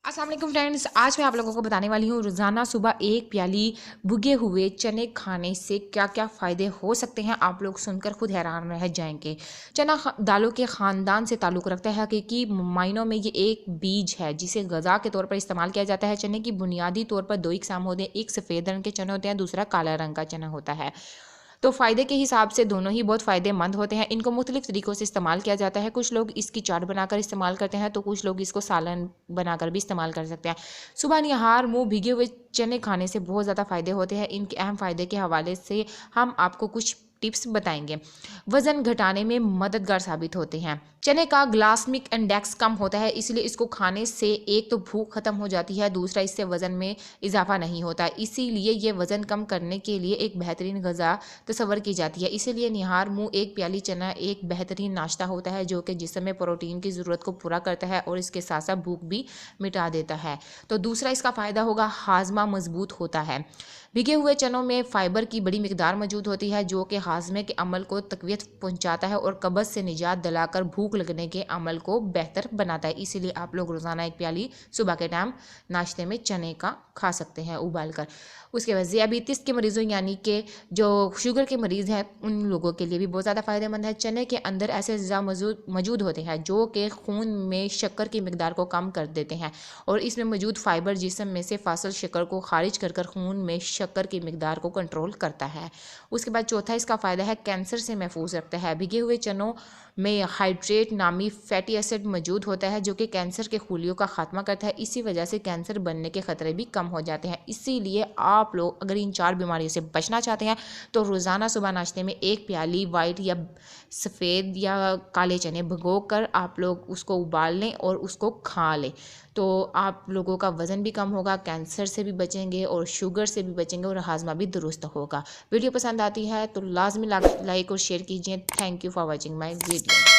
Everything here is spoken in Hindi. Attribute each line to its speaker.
Speaker 1: अस्सलाम वालेकुम फ्रेंड्स, आज मैं आप लोगों को बताने वाली हूँ रोज़ाना सुबह एक प्याली भुगे हुए चने खाने से क्या क्या फ़ायदे हो सकते हैं। आप लोग सुनकर खुद हैरान रह जाएंगे। चना दालों के ख़ानदान से ताल्लुक़ रखता है। हकीकी मायनों में ये एक बीज है जिसे गज़ा के तौर पर इस्तेमाल किया जाता है। चने की बुनियादी तौर पर दो इकसाम होते हैं, एक सफ़ेद रंग के चने होते हैं, दूसरा काला रंग का चना होता है। तो फ़ायदे के हिसाब से दोनों ही बहुत फ़ायदेमंद होते हैं। इनको मुख्तलिफ़ तरीक़ों से इस्तेमाल किया जाता है। कुछ लोग इसकी चाट बनाकर इस्तेमाल करते हैं, तो कुछ लोग इसको सालन बनाकर भी इस्तेमाल कर सकते हैं। सुबह निहार मुँह भीगे हुए चने खाने से बहुत ज़्यादा फ़ायदे होते हैं। इनके अहम फ़ायदे के हवाले से हम आपको कुछ टिप्स बताएंगे। वज़न घटाने में मददगार साबित होते हैं। चने का ग्लाइसेमिक इंडेक्स कम होता है, इसलिए इसको खाने से एक तो भूख खत्म हो जाती है, दूसरा इससे वज़न में इजाफा नहीं होता। इसीलिए ये वज़न कम करने के लिए एक बेहतरीन ग़िज़ा तस्वर की जाती है। इसीलिए निहार मुँह एक प्याली चना एक बेहतरीन नाश्ता होता है जो कि जिस्म में प्रोटीन की ज़रूरत को पूरा करता है और इसके साथ साथ भूख भी मिटा देता है। तो दूसरा इसका फ़ायदा होगा, हाजमा मजबूत होता है। भिगे हुए चनों में फ़ाइबर की बड़ी मिकदार मौजूद होती है जो कि हाजमे के अमल को तक़वियत पहुँचाता है और कब्ज़ से निजात दिलाकर भूख लगने के अमल को बेहतर बनाता है। इसीलिए आप लोग रोज़ाना एक प्याली सुबह के टाइम नाश्ते में चने का खा सकते हैं उबाल कर। उसके बाद ज़ियाबीतिस के मरीज़ों यानी कि जो शुगर के मरीज़ हैं उन लोगों के लिए भी बहुत ज़्यादा फ़ायदेमंद है। चने के अंदर ऐसे अज़ा मौजूद होते हैं जो कि खून में शक्कर की मिकदार को कम कर देते हैं और इसमें मौजूद फ़ाइबर जिस्म में से फासिल शक्कर को खारिज कर खून में शक्कर की मिकदार को कंट्रोल करता है। उसके बाद चौथा इसका फ़ायदा है, कैंसर से महफूज रखता है। भिगे हुए चनों में हाइड्रेट नामी फैटी एसिड मौजूद होता है जो कि कैंसर के खूलियों का खात्मा करता है। इसी वजह से कैंसर बनने के ख़तरे भी कम हो जाते हैं। इसीलिए आप लोग अगर इन 4 बीमारियों से बचना चाहते हैं तो रोज़ाना सुबह नाश्ते में एक प्याली वाइट या सफ़ेद या काले चने भिगो कर आप लोग उसको उबाल लें और उसको खा लें। तो आप लोगों का वज़न भी कम होगा, कैंसर से भी बचेंगे और शुगर से भी बचेंगे और हाजमा भी दुरुस्त होगा। वीडियो पसंद आती है तो लाजमी लाइक और शेयर कीजिए। Thank you for watching my video.